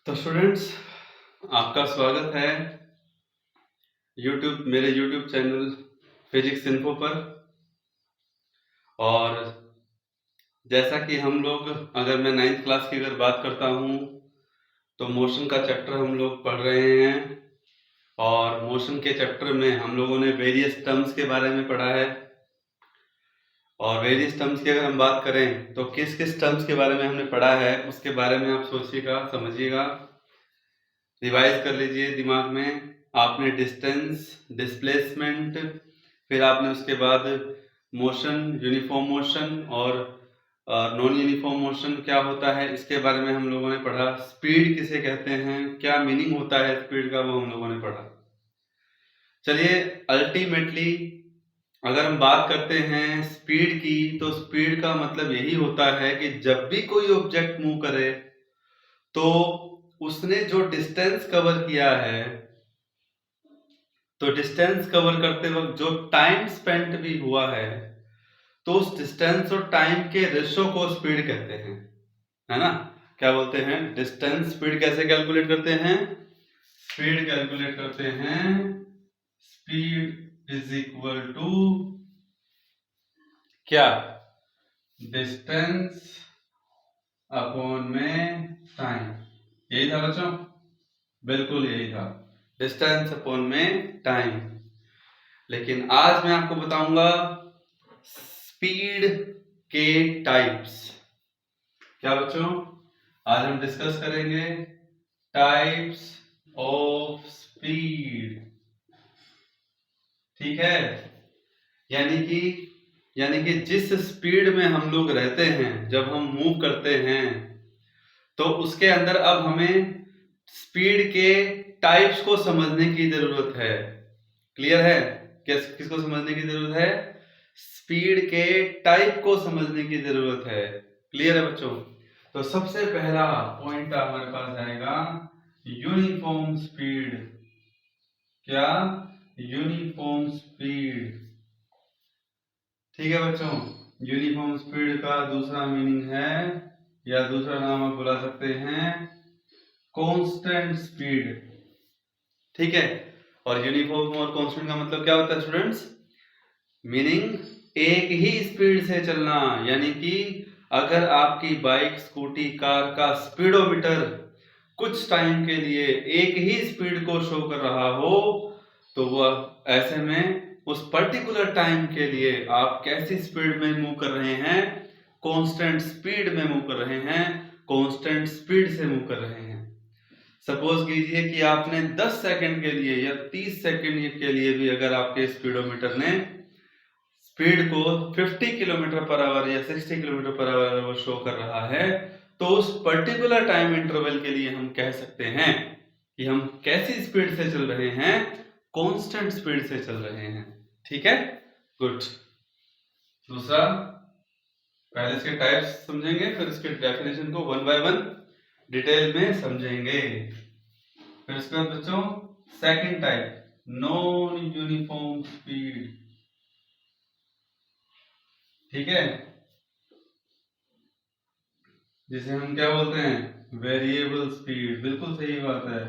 तो स्टूडेंट्स, आपका स्वागत है मेरे यूट्यूब चैनल फिजिक्स इन्फो पर। और जैसा कि हम लोग, अगर मैं 9th क्लास की अगर बात करता हूँ तो मोशन का चैप्टर हम लोग पढ़ रहे हैं। और मोशन के चैप्टर में हम लोगों ने वेरियस टर्म्स के बारे में पढ़ा है। और वेरियस टर्म्स की अगर हम बात करें तो किस किस टर्म्स के बारे में हमने पढ़ा है उसके बारे में आप सोचिएगा, समझिएगा, रिवाइज कर लीजिए दिमाग में। आपने डिस्टेंस, डिस्प्लेसमेंट, फिर आपने उसके बाद मोशन, यूनिफॉर्म मोशन और नॉन यूनिफॉर्म मोशन क्या होता है इसके बारे में हम लोगों ने पढ़ा। स्पीड किसे कहते हैं, क्या मीनिंग होता है स्पीड का, वो हम लोगों ने पढ़ा। चलिए, अल्टीमेटली अगर हम बात करते हैं स्पीड की तो स्पीड का मतलब यही होता है कि जब भी कोई ऑब्जेक्ट मूव करे तो उसने जो डिस्टेंस कवर किया है, तो डिस्टेंस कवर करते वक्त जो टाइम स्पेंट भी हुआ है, तो उस डिस्टेंस और टाइम के रेशो को स्पीड कहते हैं, है ना। क्या बोलते हैं, डिस्टेंस स्पीड कैसे कैलकुलेट करते हैं? स्पीड कैलकुलेट करते हैं, स्पीड इज इक्वल टू क्या? डिस्टेंस अपॉन में टाइम। यही था बच्चों, बिल्कुल यही था, डिस्टेंस अपॉन में टाइम। लेकिन आज मैं आपको बताऊंगा स्पीड के टाइप्स। क्या बच्चों? आज हम डिस्कस करेंगे टाइप्स ऑफ स्पीड। ठीक है, यानी कि जिस स्पीड में हम लोग रहते हैं, जब हम मूव करते हैं, तो उसके अंदर अब हमें स्पीड के टाइप्स को समझने की जरूरत है। क्लियर है? किसको समझने की जरूरत है? स्पीड के टाइप को समझने की जरूरत है। क्लियर है बच्चों? तो सबसे पहला पॉइंट हमारे पास आएगा यूनिफॉर्म स्पीड। क्या? Uniform speed. ठीक है बच्चों, यूनिफॉर्म स्पीड का दूसरा मीनिंग है, या दूसरा नाम आप बुला सकते हैं, कांस्टेंट स्पीड। ठीक है, और यूनिफॉर्म और कांस्टेंट का मतलब क्या होता है स्टूडेंट्स? मीनिंग एक ही स्पीड से चलना। यानी कि अगर आपकी बाइक, स्कूटी, कार का स्पीडोमीटर कुछ टाइम के लिए एक ही स्पीड को शो कर रहा हो, तो वह ऐसे में उस पर्टिकुलर टाइम के लिए आप कैसी स्पीड में मूव कर रहे हैं? कांस्टेंट स्पीड में मूव कर रहे हैं, कांस्टेंट स्पीड से मूव कर रहे हैं। सपोज कीजिए कि आपने 10 सेकंड के लिए या 30 सेकंड के लिए भी अगर आपके स्पीडोमीटर ने स्पीड को 50 किलोमीटर पर आवर या 60 किलोमीटर पर आवर वो शो कर रहा है, तो उस पर्टिकुलर टाइम इंटरवल के लिए हम कह सकते हैं कि हम कैसी स्पीड से चल रहे हैं? कांस्टेंट स्पीड से चल रहे हैं। ठीक है, गुड। दूसरा, पहले इसके टाइप्स समझेंगे, फिर इसके डेफिनेशन को वन बाय वन डिटेल में समझेंगे। फिर इसके बाद बच्चों second type, non uniform speed. ठीक है, जिसे हम क्या बोलते हैं? Variable speed. बिल्कुल सही बात है।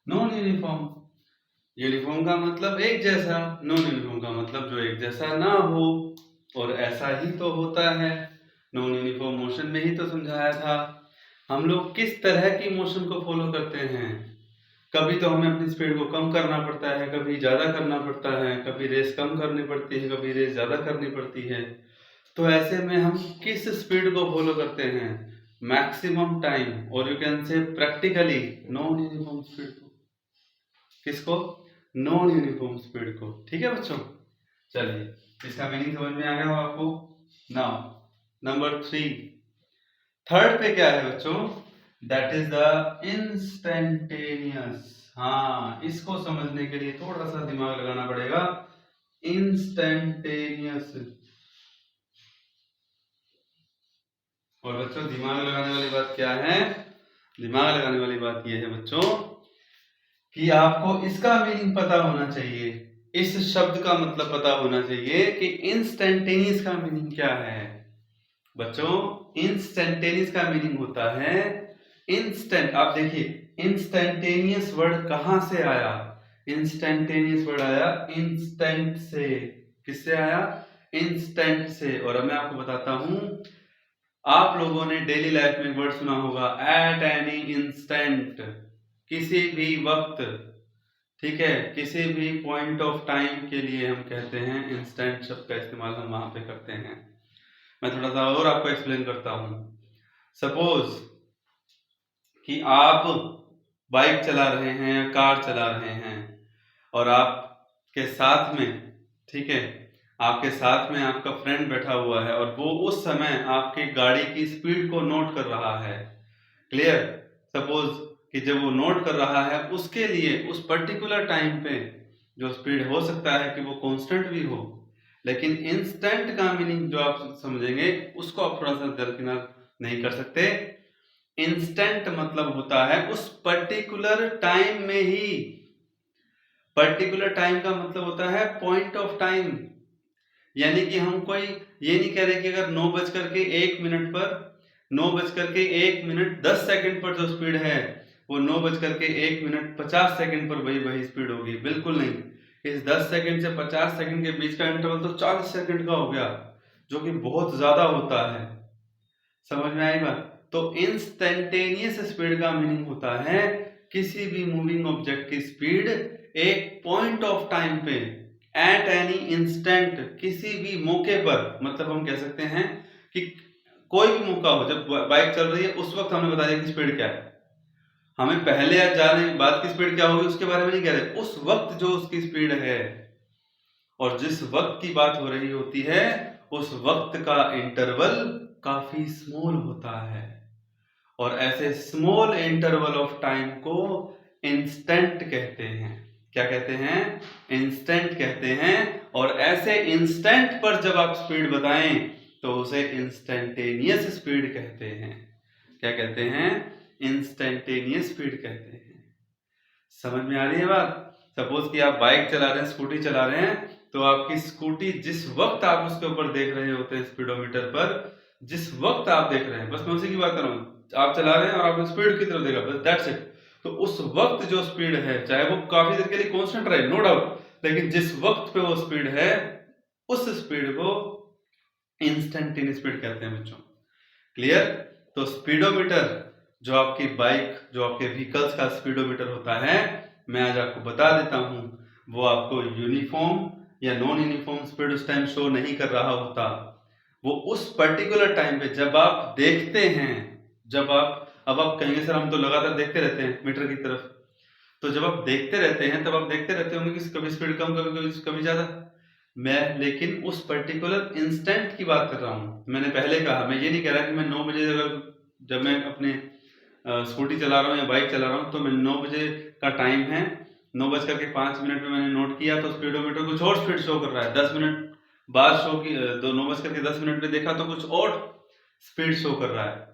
नॉन यूनिफॉर्म, यूनिफॉर्म का मतलब एक जैसा, नॉन यूनिफॉर्म का मतलब जो एक जैसा ना हो। और ऐसा ही तो होता है, नॉन यूनिफॉर्म मोशन में ही तो समझाया था। हम लोग किस तरह की मोशन को फॉलो करते हैं? कभी तो हमें अपनी स्पीड को कम करना पड़ता है, कभी ज्यादा करना पड़ता है, कभी रेस कम करनी पड़ती है, कभी रेस ज्यादा करनी पड़ती है। तो ऐसे में हम किस स्पीड को फॉलो करते हैं? मैक्सिमम टाइम, और you can say practically non uniform speed को। किसको? नॉन यूनिफॉर्म स्पीड को। ठीक है बच्चों, चलिए इसका मीनिंग समझ में आ गया हो आपको। नाउ नंबर 3, थर्ड पे क्या है बच्चों? That is the instantaneous. हाँ, इसको समझने के लिए थोड़ा सा दिमाग लगाना पड़ेगा। इंस्टेंटेनियस। और बच्चों दिमाग लगाने वाली बात क्या है? दिमाग लगाने वाली बात यह है बच्चों कि आपको इसका मीनिंग पता होना चाहिए। इस शब्द का मतलब पता होना चाहिए कि इंस्टेंटेनियस का मीनिंग क्या है। बच्चों, इंस्टेंटेनियस का मीनिंग होता है इंस्टेंट, आप देखिए इंस्टेंटेनियस वर्ड कहां से आया? इंस्टेंटेनियस वर्ड आया इंस्टेंट से। किससे आया? इंस्टेंट से। और अब मैं आपको बताता हूं, आप लोगों ने डेली लाइफ में वर्ड सुना होगा एट एनी इंस्टेंट, किसी भी वक्त, ठीक है, किसी भी पॉइंट ऑफ टाइम के लिए हम कहते हैं इंस्टेंट शब्द का इस्तेमाल हम वहां पे करते हैं। मैं थोड़ा सा और आपको एक्सप्लेन करता हूं। सपोज कि आप बाइक चला रहे हैं या कार चला रहे हैं और आपके साथ में, ठीक है, आपके साथ में आपका फ्रेंड बैठा हुआ है और वो उस समय आपकी गाड़ी की स्पीड को नोट कर रहा है। क्लियर? सपोज कि जब वो नोट कर रहा है उसके लिए उस पर्टिकुलर टाइम पे जो स्पीड हो सकता है कि वो कांस्टेंट भी हो, लेकिन इंस्टेंट का मीनिंग जो आप समझेंगे उसको आप थोड़ा सा दरकिनार नहीं कर सकते। इंस्टेंट मतलब होता है उस पर्टिकुलर टाइम में ही। पर्टिकुलर टाइम का मतलब होता है पॉइंट ऑफ टाइम, यानी कि हम कोई ये नहीं कह रहे कि अगर 9:01 पर 9:01 पर जो स्पीड है वो 9:01 पर वही स्पीड होगी, बिल्कुल नहीं। इस 10 सेकंड से 50 सेकंड के बीच का इंटरवल तो 40 सेकंड का हो गया, जो कि बहुत ज्यादा होता है। समझ में आई बात? तो इंस्टेंटेनियस स्पीड का मीनिंग होता है किसी भी मूविंग ऑब्जेक्ट की स्पीड एक पॉइंट ऑफ टाइम पे, एट एनी इंस्टेंट, किसी भी मौके पर, मतलब हम कह सकते हैं कि कोई भी मौका हो, जब बाइक चल रही है उस वक्त हमने बता दिया कि स्पीड क्या है। हमें पहले या जाने बाद की स्पीड क्या होगी उसके बारे में नहीं कह रहे, उस वक्त जो उसकी स्पीड है। और जिस वक्त की बात हो रही होती है उस वक्त का इंटरवल काफी स्मॉल होता है, और ऐसे स्मॉल इंटरवल ऑफ टाइम को इंस्टेंट कहते हैं। क्या कहते हैं? इंस्टेंट कहते हैं। और ऐसे इंस्टेंट पर जब आप स्पीड बताएं तो उसे इंस्टेंटेनियस स्पीड कहते हैं। क्या कहते हैं? इंस्टेंटेनियस स्पीड कहते हैं। समझ में आ रही है बात? सपोज कि आप बाइक चला रहे हैं, स्कूटी चला रहे हैं, तो आपकी स्कूटी जिस वक्त आप उसके ऊपर देख रहे होते हैं स्पीडोमीटर पर, जिस वक्त आप देख रहे हैं, बस मैं उसी की बात कर रहा हूँ, आप चला रहे हैं और आपने स्पीड की तरफ देखा, बस दैट्स इट। तो उस वक्त जो स्पीड है चाहे वो काफी देर के लिए कांस्टेंट रहे, नो डाउट, लेकिन जिस वक्त पे वो स्पीड है उस स्पीड को इंस्टेंटेनियस स्पीड कहते हैं बच्चों। क्लियर? तो स्पीडोमीटर, जो आपकी बाइक, जो आपके व्हीकल्स का स्पीडोमीटर होता है, मैं आज आपको बता देता हूं, वो आपको यूनिफॉर्म या नॉन यूनिफॉर्म स्पीड उस टाइम शो नहीं कर रहा होता। वो उस पर्टिकुलर टाइम पे जब आप देखते हैं, जब आप, अब आप कहेंगे सर हम तो लगातार देखते रहते हैं मीटर की तरफ, तो जब आप देखते रहते हैं तब आप देखते रहते होंगे कि कभी स्पीड कम, कभी ज्यादा। मैं लेकिन उस पर्टिकुलर इंस्टेंट की बात कर रहा हूं। मैंने पहले कहा, मैं ये नहीं कह रहा कि मैं 9 बजे अगर जब मैं अपने स्कूटी चला रहा हूँ या बाइक चला रहा हूँ तो मैं 9 बजे का टाइम है, 9:05 पे मैंने नोट किया तो स्पीडोमीटर कुछ और स्पीड शो कर रहा है। 10 मिनट बाद शो की, 9:10 पे देखा तो कुछ और स्पीड शो कर रहा है।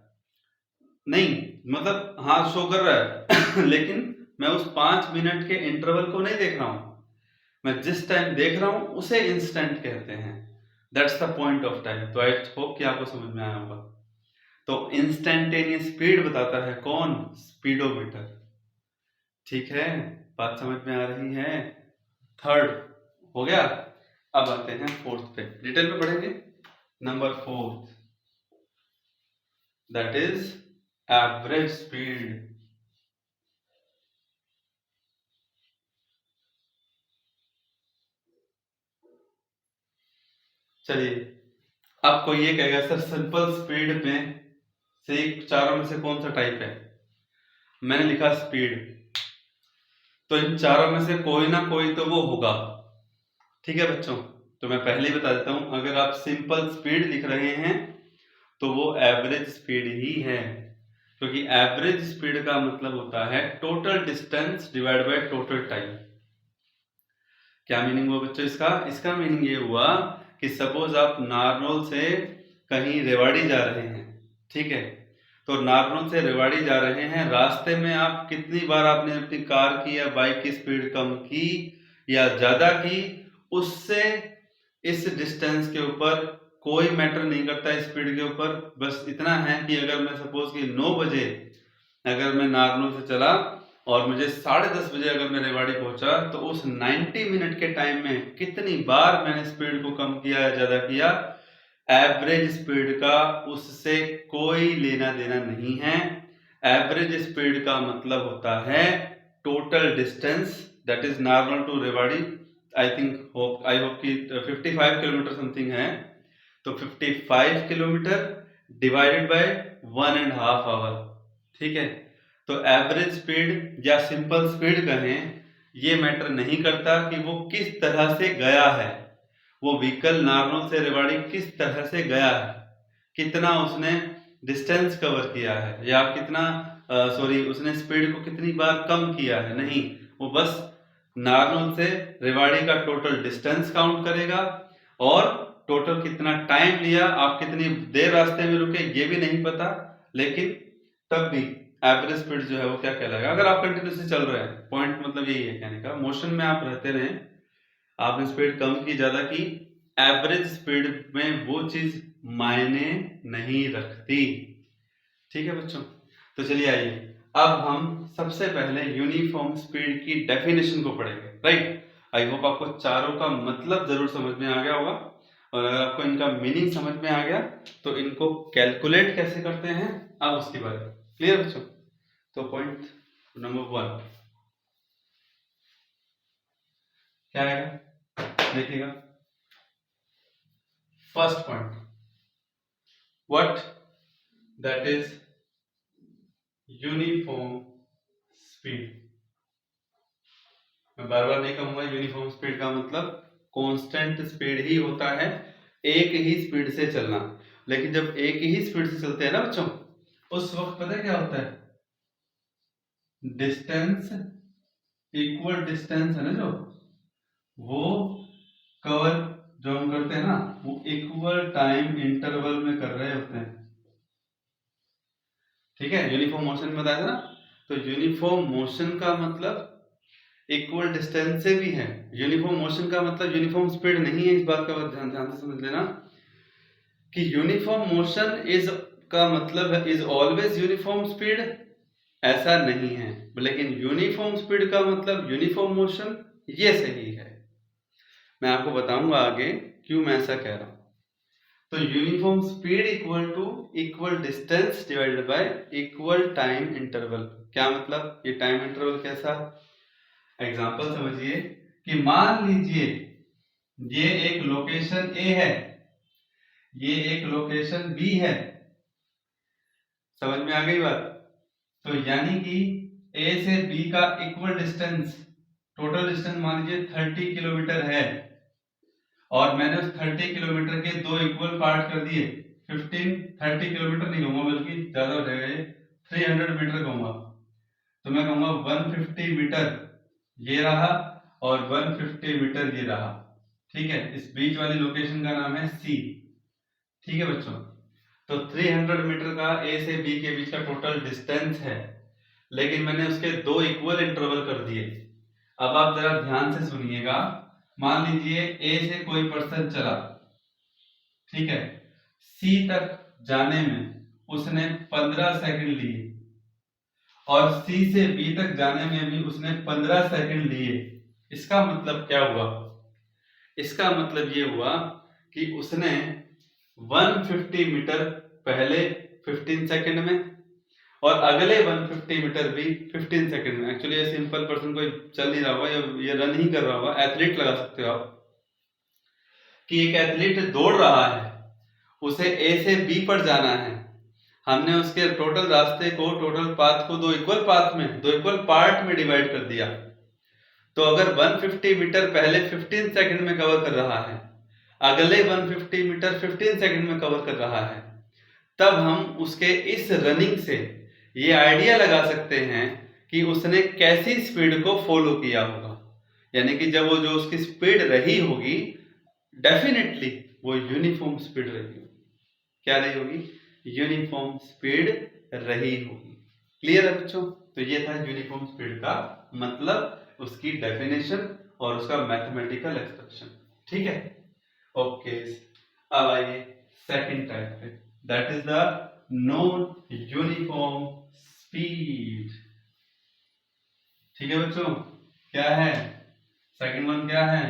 नहीं, मतलब हाँ शो कर रहा है लेकिन मैं उस 5 मिनट के इंटरवल को नहीं देख रहा हूं, मैं जिस टाइम देख रहा हूं उसे इंस्टेंट कहते हैं। That's the point of time. तो आई होप कि आपको समझ में आया होगा। तो इंस्टेंटेनियस स्पीड बताता है कौन? स्पीडोमीटर। ठीक है, बात समझ में आ रही है? थर्ड हो गया। अब आते हैं फोर्थ पे, डिटेल में पढ़ेंगे। Number 4, that is average speed. चलिए, अब कोई ये कहेगा सर सिंपल स्पीड में से चारों में से कौन सा टाइप है? मैंने लिखा स्पीड, तो इन चारों में से कोई ना कोई तो वो होगा। ठीक है बच्चों, तो मैं पहले ही बता देता हूं, अगर आप सिंपल स्पीड लिख रहे हैं तो वो एवरेज स्पीड ही है, क्योंकि एवरेज स्पीड का मतलब होता है total distance divide by total time. क्या मीनिंग हुआ बच्चों इसका? इसका मीनिंग ये हुआ कि सपोज आप नारनौल से कहीं रेवाड़ी जा रहे हैं, ठीक है, तो नारनौल से रेवाड़ी जा रहे हैं, रास्ते में आप कितनी बार आपने अपनी कार की या बाइक की स्पीड कम की या ज्यादा की, उससे इस डिस्टेंस के ऊपर कोई मैटर नहीं करता स्पीड के ऊपर। बस इतना है कि अगर मैं सपोज कि 9 बजे अगर मैं नारनौल से चला और मुझे 10:30 बजे अगर मैं रेवाड़ी पहुंचा, तो उस 90 मिनट के टाइम में कितनी बार मैंने स्पीड को कम किया या ज्यादा किया, एवरेज स्पीड का उससे कोई लेना देना नहीं है। एवरेज स्पीड का मतलब होता है total distance, that is Narnaul to Rewari. I hope कि 55 किलोमीटर समथिंग है, तो 55 किलोमीटर डिवाइडेड बाय 1.5 आवर। ठीक है, तो एवरेज स्पीड या सिंपल स्पीड कहें, ये मैटर नहीं करता कि वो किस तरह से गया है, वो व्हीकल नारनौल से रेवाड़ी किस तरह से गया है, कितना उसने डिस्टेंस कवर किया है, या कितना उसने स्पीड को कितनी बार कम किया है, नहीं, वो बस नारनौल से रेवाड़ी का टोटल डिस्टेंस काउंट करेगा, और टोटल कितना टाइम लिया, आप कितनी देर रास्ते में रुके ये भी नहीं पता, लेकिन तब भी एवरेज स्पीड जो है वो क्या कहलाएगा, अगर आप कंटिन्यूसली चल रहे हैं। पॉइंट मतलब यही है कहने का, मोशन में आप रहते रहे, आपने स्पीड कम की ज्यादा की, एवरेज स्पीड में वो चीज मायने नहीं रखती। ठीक है बच्चों, तो चलिए आइए अब हम सबसे पहले यूनिफॉर्म स्पीड की डेफिनेशन को पढ़ेंगे। राइट, आई होप आपको चारों का मतलब जरूर समझ में आ गया होगा, और अगर आपको इनका मीनिंग समझ में आ गया तो इनको कैलकुलेट कैसे करते हैं अब उसके बारे में क्लियर बच्चों। तो पॉइंट नंबर 1 क्या आएगा, देखिएगा। First point, what that is uniform speed. मैं बार बार नहीं कहूंगा, यूनिफॉर्म स्पीड का मतलब कांस्टेंट स्पीड ही होता है, एक ही स्पीड से चलना। लेकिन जब एक ही स्पीड से चलते हैं ना बच्चों, उस वक्त पता है क्या होता है, डिस्टेंस, इक्वल डिस्टेंस है ना जो, वो कवर जो हम करते हैं ना, वो इक्वल टाइम इंटरवल में कर रहे होते हैं। ठीक है, यूनिफॉर्म मोशन में बताया था ना, तो यूनिफॉर्म मोशन का मतलब इक्वल डिस्टेंस से भी है। यूनिफॉर्म मोशन का मतलब यूनिफॉर्म स्पीड नहीं है, इस बात का ध्यान ध्यान से समझ लेना कि यूनिफॉर्म मोशन इज का मतलब इज ऑलवेज यूनिफॉर्म स्पीड, ऐसा नहीं है। लेकिन यूनिफॉर्म स्पीड का मतलब यूनिफॉर्म मोशन, ये सही है। मैं आपको बताऊंगा आगे क्यों मैं ऐसा कह रहा हूं। तो uniform speed equal to equal distance divided by equal time interval. क्या मतलब, ये टाइम इंटरवल कैसा, एग्जांपल समझिए कि मान लीजिए ये एक लोकेशन ए है, ये एक लोकेशन बी है, समझ में आ गई बात। तो यानी कि ए से बी का इक्वल डिस्टेंस, टोटल डिस्टेंस मान लीजिए 30 किलोमीटर है, और मैंने उस 30 किलोमीटर के दो इक्वल पार्ट कर दिए। 30 किलोमीटर नहीं कहूंगा, बल्कि ज्यादा हो जाएगा, ये 300 मीटर कहूंगा। तो मैं कहूंगा 150 मीटर ये रहा, और 150 मीटर ये रहा। ठीक है, इस बीच वाली लोकेशन का नाम है सी। ठीक है बच्चों, तो 300 मीटर का ए से बी के बीच का टोटल डिस्टेंस है, लेकिन मैंने उसके दो इक्वल इंटरवल कर दिए। अब आप जरा ध्यान से सुनिएगा, मान लीजिए ए से कोई पर्सन चला, ठीक है, सी तक जाने में उसने 15 सेकंड लिए, और सी से बी तक जाने में भी उसने 15 सेकंड लिए। इसका मतलब क्या हुआ, इसका मतलब ये हुआ कि उसने 150 मीटर पहले 15 सेकंड में, और अगले 150 मीटर भी 15 सेकंड में। एक्चुअली ये सिंपल पर्सन कोई चल नहीं रहा होगा, ये रन ही कर रहा होगा, एथलीट लगा सकते हो आप, कि एक एथलीट दौड़ रहा है, उसे ए से बी पर जाना है, हमने उसके टोटल रास्ते को, टोटल पाथ को दो इक्वल पाथ में, दो इक्वल पार्ट में डिवाइड कर दिया। तो अगर 150 मीटर पहले 15 सेकंड में कवर कर रहा है, अगले 150 मीटर 15 सेकंड में कवर कर रहा है, तब हम उसके इस रनिंग से ये आइडिया लगा सकते हैं कि उसने कैसी स्पीड को फॉलो किया होगा। यानी कि जब वो जो उसकी स्पीड रही होगी, डेफिनेटली वो यूनिफॉर्म स्पीड रही होगी। क्या रही होगी, यूनिफॉर्म स्पीड रही होगी। क्लियर है बच्चों, तो ये था यूनिफॉर्म स्पीड का मतलब, उसकी डेफिनेशन और उसका मैथमेटिकल एक्सप्रेशन। ठीक है, ओके, अब आइए सेकंड टाइप पे, that is the non uniform speed. ठीक है बच्चों, क्या है सेकंड वन, क्या है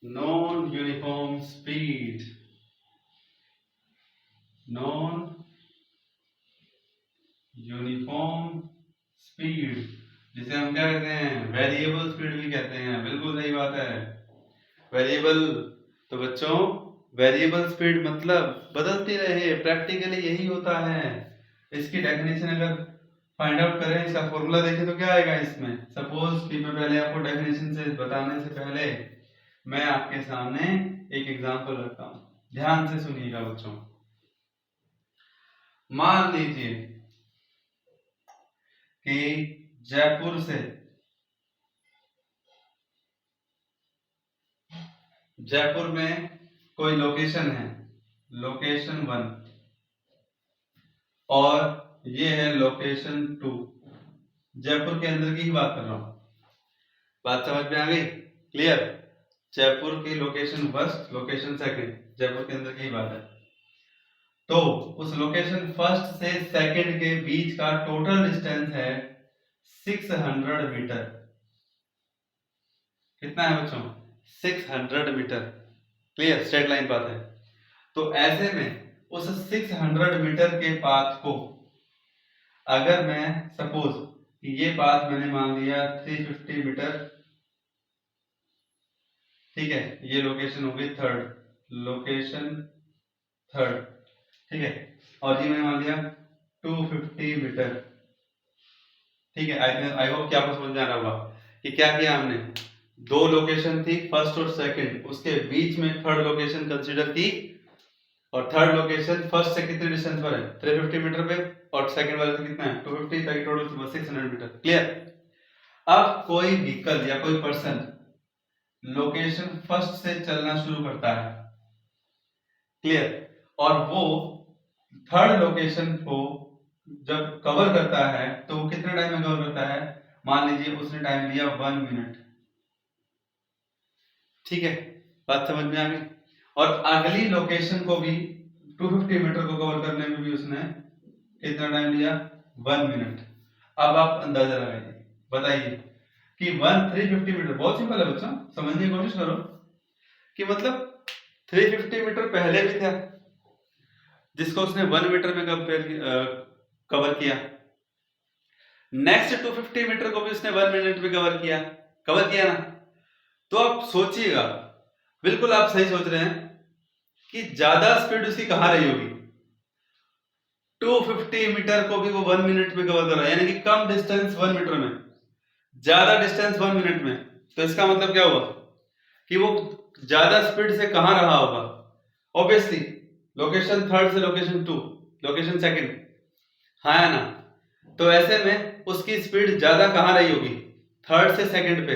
non uniform speed. Non uniform speed, जिसे हम क्या कहते हैं वेरिएबल स्पीड भी कहते हैं। बिल्कुल सही बात है, वेरिएबल। तो बच्चों वेरिएबल स्पीड मतलब बदलती रहे, प्रैक्टिकली यही होता है। इसकी डेफिनेशन अगर फाइंड आउट करें, इसका फॉर्मूला देखें तो क्या आएगा इसमें। सपोज कि मैं पहले आपको डेफिनेशन से बताने से पहले मैं आपके सामने एक एग्जांपल रखता हूं, ध्यान से सुनिएगा बच्चों। मान लीजिए कि जयपुर से जयपुर में कोई लोकेशन है, लोकेशन 1, और ये है लोकेशन 2। जयपुर के अंदर की ही बात कर रहा हूं, बात समझ में आ गई, क्लियर। जयपुर की location first, location second, Jaipur के अंदर की ही बात है। तो उस लोकेशन फर्स्ट से सेकंड के बीच का टोटल डिस्टेंस है 600 मीटर। कितना है बच्चों 600 metre, clear, straight line path है। तो ऐसे में उस 600 मीटर के पाथ को अगर मैं सपोज ये पाथ मैंने मान लिया 350 मीटर, ठीक है, ये लोकेशन होगी थर्ड, लोकेशन थर्ड, ठीक है, और ये मैंने मान लिया 250 मीटर, ठीक है। आई होप कि आपको समझ में आ रहा होगा कि क्या किया हमने, दो लोकेशन थी फर्स्ट और सेकंड, उसके बीच में थर्ड लोकेशन कंसीडर की, और थर्ड लोकेशन फर्स्ट से कितने डिस्टेंस पर है 350 मीटर पे, और सेकंड वाले से कितना है 250, ताकि टोटल 600 मीटर, क्लियर। अब कोई व्हीकल या कोई पर्सन लोकेशन फर्स्ट से चलना शुरू करता है, क्लियर, और वो थर्ड लोकेशन को जब कवर करता है तो वो कितने टाइम में कवर करता है, मान लीजिए उसने टाइम लिया 1 मिनट, ठीक है, बात समझ में आ गई। और अगली लोकेशन को भी 250 मीटर को कवर करने में भी उसने कितना टाइम लिया 1 मिनट। अब आप अंदाजा लगाइए, बताइए कि 350 मीटर, बहुत सिंपल है बच्चों, समझने की कोशिश करो कि मतलब 350 मीटर पहले भी था जिसको उसने 1 मीटर में कवर किया, नेक्स्ट 250 मीटर को भी उसने 1 मिनट में कवर किया ना। तो आप सोचिएगा, बिल्कुल आप सही सोच रहे हैं कि ज्यादा स्पीड उसकी कहां रही होगी, 250 मीटर को भी वो 1 मिनट में कवर कर रहा है, यानी कि कम डिस्टेंस 1 मीटर में, ज्यादा डिस्टेंस 1 मिनट में। तो इसका मतलब क्या हुआ कि वो ज्यादा स्पीड से कहां रहा होगा, ऑब्वियसली लोकेशन थर्ड से लोकेशन 2, लोकेशन सेकंड, हाँ या ना। तो ऐसे में उसकी स्पीड ज्यादा कहां रही होगी, थर्ड से सेकंड पे।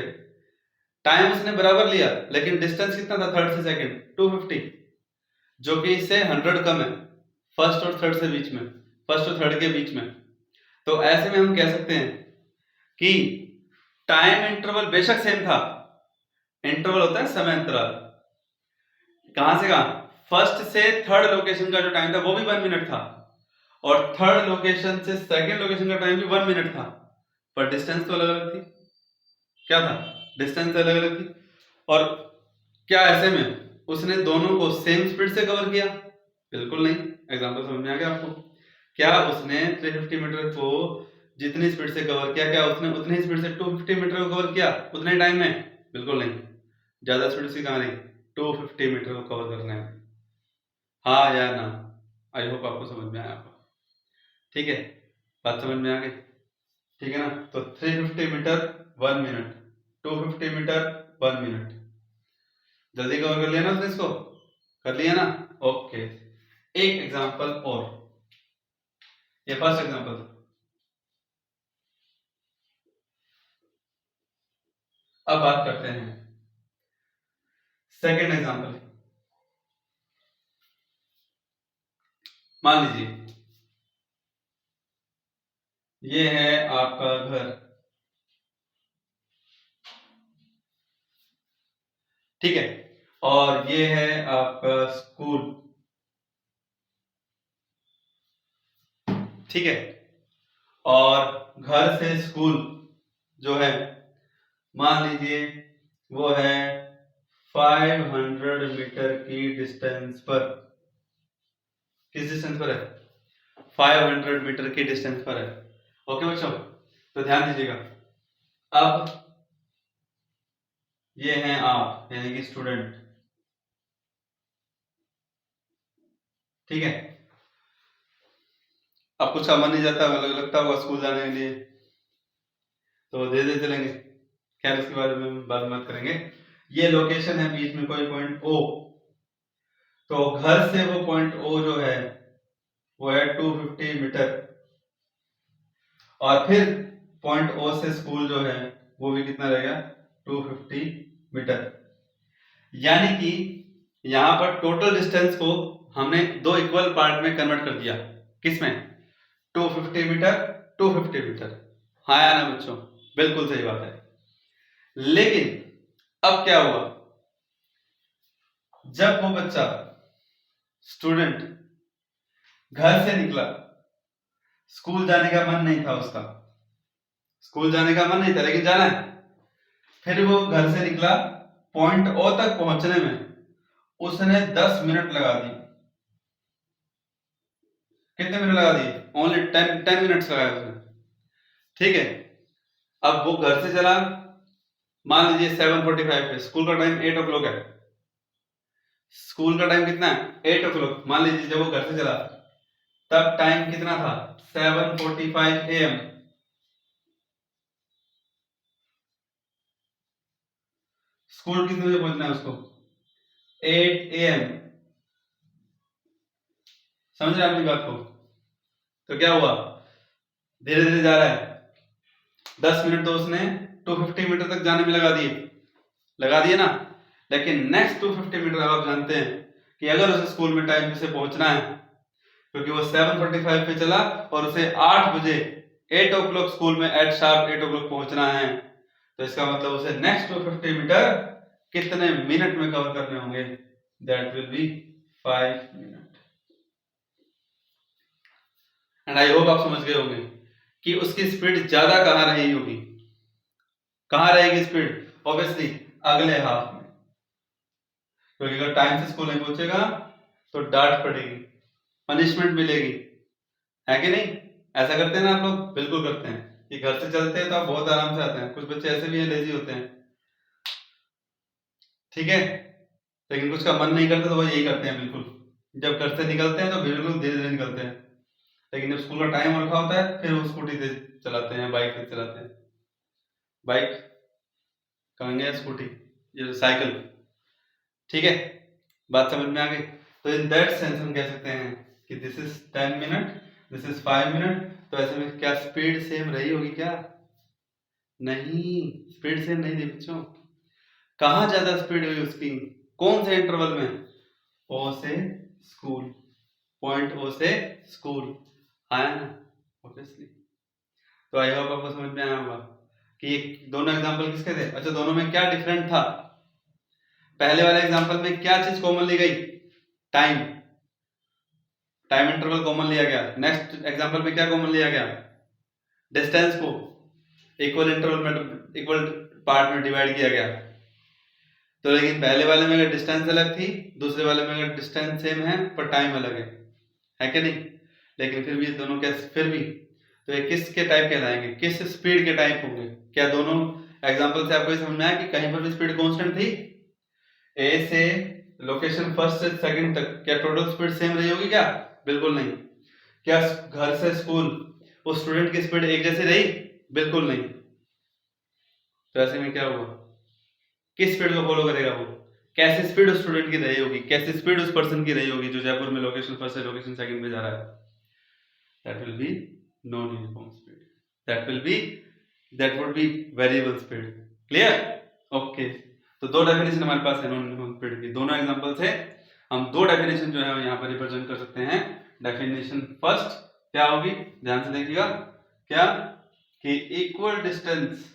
टाइम उसने बराबर लिया लेकिन डिस्टेंस कितना था थर्ड से सेकंड 250, जो कि इससे 100 कम है फर्स्ट और थर्ड से बीच में, फर्स्ट और थर्ड के बीच में। तो ऐसे में हम कह सकते हैं कि टाइम इंटरवल बेशक सेम था, इंटरवल होता है समय अंतराल, कहां से कहां, फर्स्ट से थर्ड लोकेशन का जो टाइम था वो भी 1 मिनट था, और थर्ड लोकेशन से सेकंड लोकेशन का टाइम भी 1 मिनट था, पर डिस्टेंस तो अलग अलग थी। क्या था, डिस्टेंस अलग अलग थी। और क्या ऐसे में उसने दोनों को सेम स्पीड से कवर किया, बिल्कुल नहीं। एग्जांपल समझ में आ गया आपको, क्या उसने 350 मीटर को जितनी स्पीड से कवर किया, क्या उसने उतनी स्पीड से 250 मीटर को कवर किया उतने टाइम में, बिल्कुल नहीं। ज्यादा स्पीड से कहां रही 250 मीटर को कवर करने में, हाँ या ना। आई होप आपको समझ में आया होगा, ठीक है, बात समझ में आ गई, ठीक है ना। तो 350 मीटर 1 मिनट, 250 मीटर 1 मिनट, जल्दी कवर कर लिया ना उसने, इसको कर लिया ना, ओके। एक एग्जांपल और, ये फर्स्ट एग्जांपल, अब बात करते हैं सेकंड एग्जांपल। मान लीजिए ये है आपका घर, ठीक है, और ये है आपका स्कूल, ठीक है, और घर से स्कूल जो है मान लीजिए वो है 500 मीटर की डिस्टेंस पर। किस डिस्टेंस पर है? 500 मीटर की डिस्टेंस पर है। ओके बच्चों, तो ध्यान दीजिएगा। अब ये हैं आप यानी कि स्टूडेंट, ठीक है। अब कुछ का मन नहीं जाता, लगता होगा स्कूल जाने के लिए, तो धीरे धीरे चलेंगे। खैर उसके बारे में बात मत करेंगे। ये लोकेशन है, बीच में कोई पॉइंट ओ, तो घर से वो पॉइंट ओ जो है वो है 250 मीटर, और फिर पॉइंट ओ से स्कूल जो है वो भी कितना रहेगा? 250 मीटर। यानी कि यहां पर टोटल डिस्टेंस को हमने दो इक्वल पार्ट में कन्वर्ट कर दिया। किसमें? 250 मीटर, 250 मीटर। हाँ या ना बच्चों? बिल्कुल सही बात है। लेकिन अब क्या हुआ, जब वो बच्चा स्टूडेंट घर से निकला, स्कूल जाने का मन नहीं था उसका, स्कूल जाने का मन नहीं था लेकिन जाना है, फिर वो घर से निकला, पॉइंट ओ तक पहुंचने में उसने 10 मिनट लगा दी। कितने मिनट लगा दिए? ओनली 10 मिनट्स लगाए उसने, ठीक है। अब वो घर से चला, मान लीजिए 7:45 पे, स्कूल का टाइम 8 o'clock है। स्कूल का टाइम कितना है? 8 o'clock। मान लीजिए जब वो घर से चला तब टाइम कितना था? 7:45 AM। स्कूल कितने बजे पहुंचना है उसको? 8 AM। समझ रहे अपनी बात को? तो क्या हुआ, धीरे धीरे जा रहा है, 10 मिनट तो उसने 250 मीटर तक जाने में लगा दिए ना। लेकिन नेक्स्ट 250 मीटर आप जानते हैं कि अगर उसे स्कूल में टाइम से पहुंचना है, क्योंकि वो 7:45 पे चला और उसे 8 बजे 8 o'clock स्कूल में एट शार्प 8 o'clock पहुंचना है, तो इसका मतलब उसे नेक्स्ट 250 मीटर कितने मिनट में कवर करने होंगे? That will be 5 minute. And I hope आप समझ गए होंगे कि उसकी स्पीड ज्यादा कहां रही होगी। कहां रहेगी स्पीड? ऑब्वियसली अगले हाफ में, क्योंकि अगर टाइम से स्कूल नहीं पहुंचेगा तो डांट पड़ेगी, पनिशमेंट मिलेगी, है कि नहीं? ऐसा करते हैं ना आप लोग? बिल्कुल करते हैं कि घर से चलते हैं तो आप बहुत आराम से आते हैं। कुछ बच्चे ऐसे भी हैं, लेजी होते हैं, ठीक है, लेकिन कुछ का मन नहीं करता तो वो यही करते हैं। बिल्कुल जब घर से निकलते हैं तो बिल्कुल धीरे धीरे निकलते हैं, लेकिन जब स्कूल का टाइम रखा होता है फिर वो स्कूटी से चलाते हैं, बाइक से चलाते हैं। बाइक कहेंगे, स्कूटी, ये साइकिल, ठीक है। बात समझ में आ गई? तो इन दैट सेंस हम कह सकते हैं कि this is 10 minute, this is 5 minute. तो ऐसे में क्या स्पीड सेम रही होगी क्या? नहीं, स्पीड सेम नहीं थी बच्चों। कहाँ ज्यादा स्पीड हुई उसकी? कौन से इंटरवल में? ओ से स्कूल, पॉइंट ओ से स्कूल, आया ना? ऑब्वियसली। तो आई होप आपको समझ में आया होगा कि ये दोनों एग्जांपल किसके थे। अच्छा, दोनों में क्या डिफरेंट था? पहले वाले एग्जांपल में क्या चीज कॉमन ली गई? टाइम, टाइम इंटरवल कॉमन लिया गया। नेक्स्ट एग्जांपल में क्या कॉमन लिया गया? डिस्टेंस को इक्वल इंटरवल में, इक्वल पार्ट में डिवाइड किया गया। तो लेकिन पहले वाले में अगर डिस्टेंस अलग थी, दूसरे वाले में अगर डिस्टेंस सेम है पर टाइम अलग है कि नहीं? लेकिन फिर भी दोनों कैसे, फिर भी तो ये किसके टाइप कहलाएंगे, किस स्पीड के टाइप होंगे? क्या दोनों एग्जांपल से आपको ये समझ में आया कि कहीं पर भी स्पीड कांस्टेंट थी? ए से लोकेशन फर्स्ट से सेकंड तक क्या टोटल स्पीड सेम रही होगी क्या? बिल्कुल नहीं। क्या घर से स्कूल उस स्टूडेंट की स्पीड एक जैसी रही? बिल्कुल नहीं। तो ऐसे में क्या हुआ, किस स्पीड को फॉलो करेगा वो? कैसी स्पीड उस स्टूडेंट की रही होगी, कैसी स्पीड उस पर्सन की रही होगी जो जयपुर में लोकेशन फर्स्ट से लोकेशन सेकंड पे जा रहा है? That will be non uniform speed, that will be, that would be variable speed. Clear? Okay. तो दो डेफिनेशन हमारे पास है नॉन यूनिफॉर्म स्पीड की। दोनों एग्जांपल से हम दो डेफिनेशन जो है यहाँ पर रिप्रेजेंट कर सकते हैं। डेफिनेशन फर्स्ट क्या होगी, ध्यान से देखिएगा, क्या कि equal distance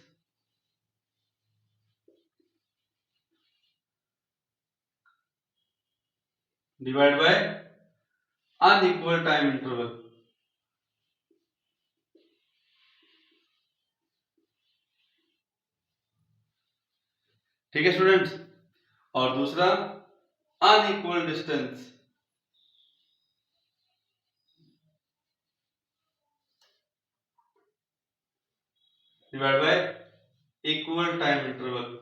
divide by unequal time interval. ठीक है स्टूडेंट्स। और दूसरा unequal distance, divide by equal time interval.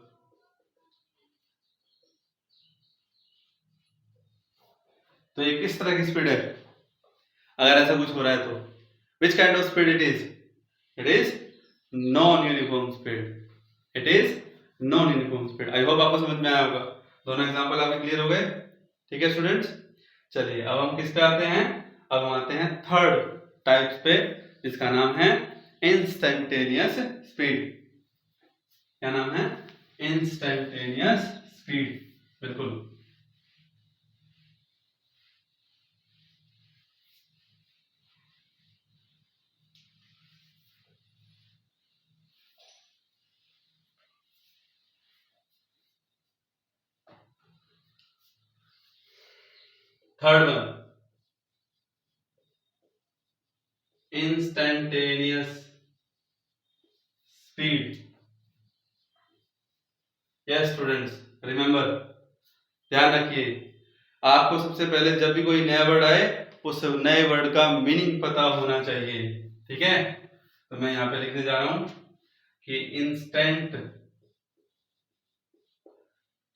तो ये किस तरह की स्पीड है अगर ऐसा कुछ हो रहा है तो? Which kind of speed it is? It is non uniform speed. It is non uniform speed. I hope आपको समझ में आया होगा। दोनों एग्जांपल आपके क्लियर हो गए? ठीक है स्टूडेंट्स, चलिए अब हम किस पे आते हैं? अब हम आते हैं थर्ड टाइप पे, जिसका नाम है इंस्टेंटेनियस स्पीड। क्या नाम है? Instantaneous speed. बिल्कुल। Third one, instantaneous speed. Yes students, remember, ध्यान रखिए, आपको सबसे पहले जब भी कोई नया वर्ड आए उस नए वर्ड का मीनिंग पता होना चाहिए। ठीक है, तो मैं यहां पे लिखने जा रहा हूं कि इंस्टेंट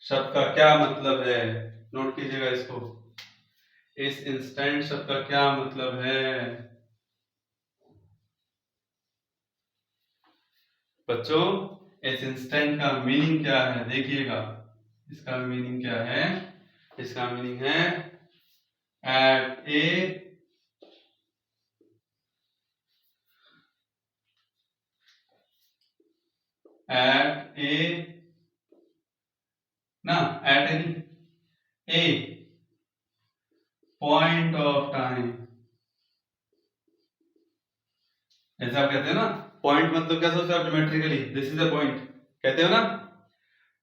शब्द का क्या मतलब है। नोट कीजिएगा इसको। इस इंस्टेंट शब्द का क्या मतलब है बच्चों? इस इंस्टेंट का मीनिंग क्या है देखिएगा। इसका मीनिंग क्या है? इसका मीनिंग है एट ए एट ए ना at any A point of time. जैसे आप कहते हैं ना, पॉइंट मतलब क्या सोचते हो geometrically, this is a point कहते हो ना,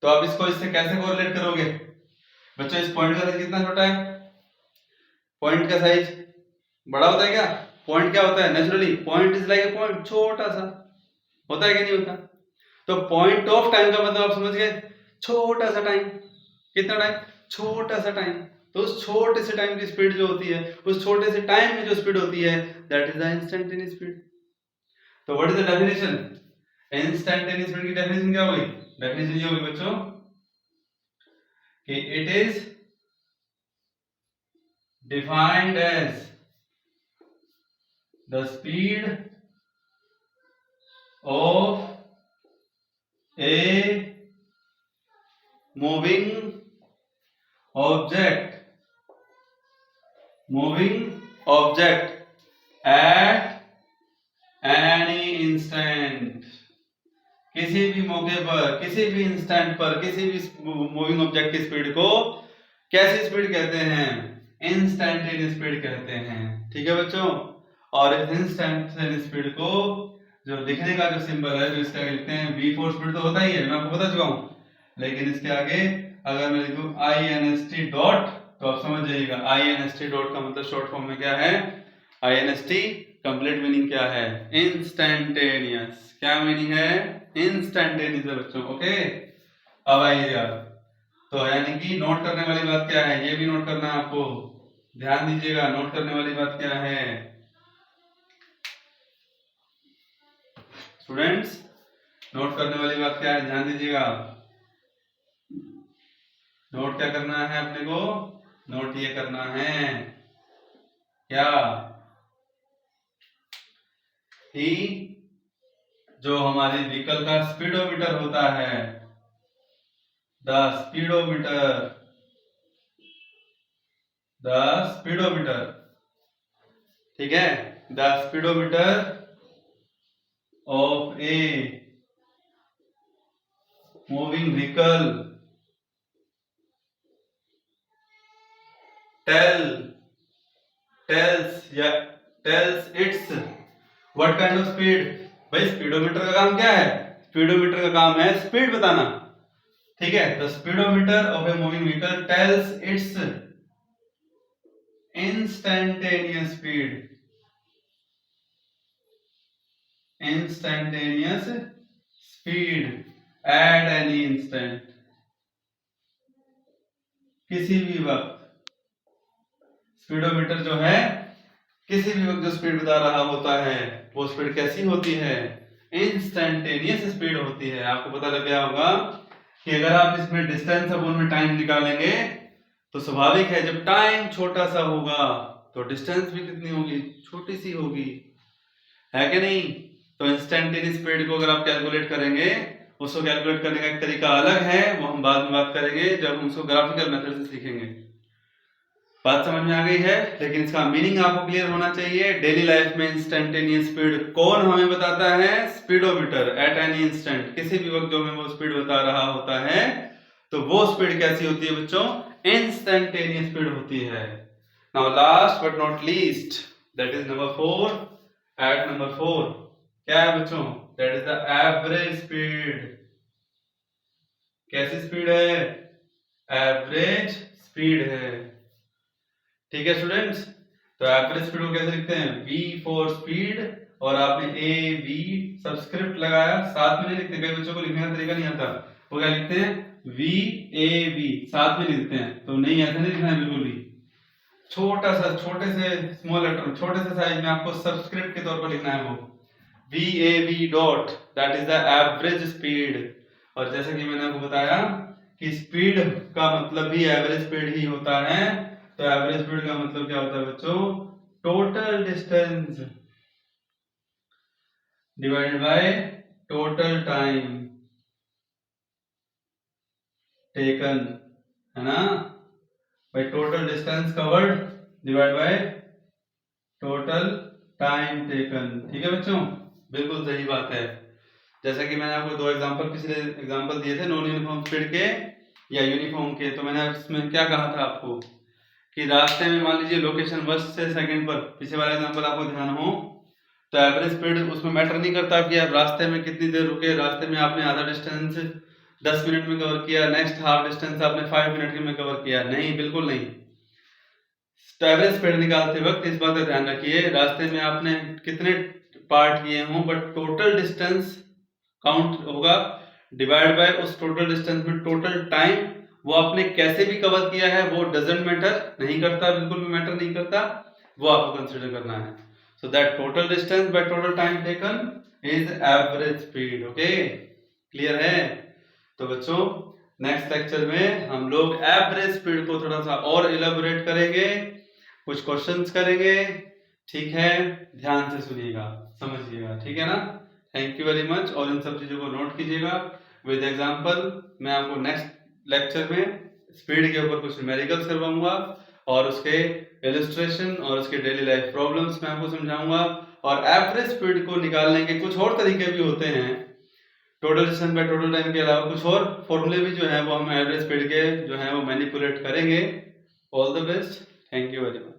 तो आप इसको इससे कैसे कोरिलेट करोगे बच्चों? इस पॉइंट का साइज कितना छोटा है? पॉइंट का साइज बड़ा होता है क्या? पॉइंट क्या होता है naturally? Point is like a point, छोटा सा होता है कि नहीं होता? तो पॉइंट ऑफ टाइम का मतलब आप समझ गए, छोटा सा टाइम। कितना टाइम? छोटा सा टाइम। तो उस छोटे से टाइम की स्पीड जो होती है, उस छोटे से टाइम में जो स्पीड होती है, that is the instantaneous speed. तो what is the definition? Instantaneous speed की डेफिनेशन क्या होगी? डेफिनेशन ये होगी बच्चों कि it is defined as the speed of a moving object at any instant. किसी भी मौके पर, किसी भी इंस्टेंट पर, किसी भी मूविंग ऑब्जेक्ट की स्पीड को कैसी स्पीड कहते हैं? इंस्टेंटेनियस स्पीड कहते हैं। ठीक है बच्चों, और इस इंस्टेंटेनियस स्पीड को जो लिखने का जो सिंबल है, जो इसका लिखते हैं v4 स्पीड, तो होता ही है, मैं आपको बता चुका हूं, लेकिन इसके आगे अगर मैं लिखूं INST डॉट, तो आप समझ जाइएगा INST डॉट का मतलब शॉर्ट फॉर्म में क्या है? INST कंप्लीट मीनिंग क्या है? इंस्टेंटेनियस। क्या मीनिंग है? इंस्टेंटेनियस है बच्चों। ओके, अब आइएगा, तो यानी कि नोट करने वाली बात क्या है, ये भी नोट करना है आपको। ध्यान दीजिएगा, नोट करने वाली बात क्या है स्टूडेंट्स? नोट करने वाली बात क्या है, ध्यान दीजिएगा। नोट क्या करना है अपने को? नोट ये करना है क्या कि जो हमारे व्हीकल का स्पीडोमीटर होता है, द स्पीडोमीटर, द स्पीडोमीटर, ठीक है, the speedometer of a moving vehicle tells its what kind of speed। भाई स्पीडोमीटर का काम क्या है? स्पीडोमीटर का काम है स्पीड बताना। ठीक है, तो speedometer of a moving vehicle tells its instantaneous speed, instantaneous speed at any instant. किसी भी वक्त स्पीडोमीटर जो है किसी भी वक्त जो स्पीड बता रहा होता है वो स्पीड कैसी होती है, इंस्टेंटेनियस स्पीड होती है। आपको पता लग गया होगा कि अगर आप इसमें डिस्टेंस अपॉन में टाइम निकालेंगे तो स्वाभाविक है जब टाइम छोटा सा होगा तो डिस्टेंस भी कितनी होगी, छोटी सी होगी, है कि नहीं। तो इंस्टेंटेनियस स्पीड को अगर आप कैलकुलेट करेंगे, उसको कैलकुलेट करने का एक तरीका अलग है, वो हम बाद में बात करेंगे जब हम उसको ग्राफिकल मेथड से सीखेंगे। बात समझ में आ गई है, लेकिन इसका मीनिंग आपको क्लियर होना चाहिए। डेली लाइफ में इंस्टेंटेनियस स्पीड कौन हमें बताता है, स्पीडोमीटर। एट एनी इंस्टेंट, किसी भी वक्त जो हमें वो स्पीड बता रहा होता है तो वो स्पीड कैसी होती है बच्चों, इंस्टेंटेनियस स्पीड होती है। Now last but not least, that is number 4। At number 4 क्या है बच्चों, that is the average speed. कैसी स्पीड है, एवरेज स्पीड है। ठीक है स्टूडेंट्स, तो एवरेज स्पीड को कैसे लिखते हैं, v फॉर स्पीड, और आपने a v सबस्क्रिप्ट लगाया, साथ में नहीं लिखते, कई बच्चों को लिखने का तरीका नहीं आता, वो क्या लिखते हैं v a v साथ में लिखते हैं, तो नहीं ऐसा नहीं लिखना है बिल्कुल भी। छोटा सा, छोटे से स्मॉल लेटर, छोटे से साइज में आपको सबस्क्रिप्ट के तौर पर लिखना है वो v a v dot, that is the average speed. और जैसा कि मैंने आपको बताया कि स्पीड का मतलब भी एवरेज स्पीड ही होता है, तो एवरेज स्पीड का मतलब क्या होता है बच्चों, total distance divided by total time taken, है ना, by total distance covered divide by total time taken. ठीक है बच्चों, बिल्कुल सही बात है। जैसा कि मैंने आपको दो एग्जांपल, पिछले एग्जांपल दिए थे नॉन यूनिफॉर्म स्पीड के या यूनिफॉर्म के, तो मैंने इसमें क्या कहा था आपको कि रास्ते में मान लीजिए लोकेशन 1 से सेकंड पर, पीछे वाला एग्जांपल आपको ध्यान हो, तो एवरेज स्पीड उसमें मैटर नहीं करता कि आप रास्ते में कितनी देर रुके, रास्ते में आपने आधा डिस्टेंस 10 मिनट में कवर किया, नेक्स्ट हाफ डिस्टेंस आपने 5 मिनट में कवर किया, नहीं, बिल्कुल नहीं। तो एवरेज स्पीड निकालते वक्त इस बात का ध्यान रखिए, रास्ते में आपने कितने पार्ट किए हों, बट टोटल डिस्टेंस काउंट होगा डिवाइड बाय उस टोटल डिस्टेंस में टोटल टाइम, वो आपने कैसे भी कवर किया है वो डजंट मैटर, नहीं करता, बिल्कुल भी मैटर नहीं करता, वो आपको कंसीडर करना है। So that total distance by total time taken is average speed. Okay, clear है। तो बच्चों नेक्स्ट लेक्चर में हम लोग एवरेज स्पीड को थोड़ा सा और इलेबोरेट करेंगे, कुछ क्वेश्चंस करेंगे, ठीक है, ध्यान से सुनिएगा, समझिएगा, ठीक है ना। थैंक यू वेरी मच, और इन सब चीजों को नोट कीजिएगा विद एग्जांपल। मैं आपको नेक्स्ट लेक्चर में स्पीड के ऊपर कुछ न्यूमेरिकल्स करवाऊंगा और उसके इलस्ट्रेशन और उसके डेली लाइफ प्रॉब्लम्स मैं आपको समझाऊंगा, और एवरेज स्पीड को निकालने के कुछ और तरीके भी होते हैं, total distance by total time के अलावा कुछ और फॉर्मूले भी जो है वो हम एवरेज स्पीड के जो है वो मैनिपुलेट करेंगे। All the best, thank you very much.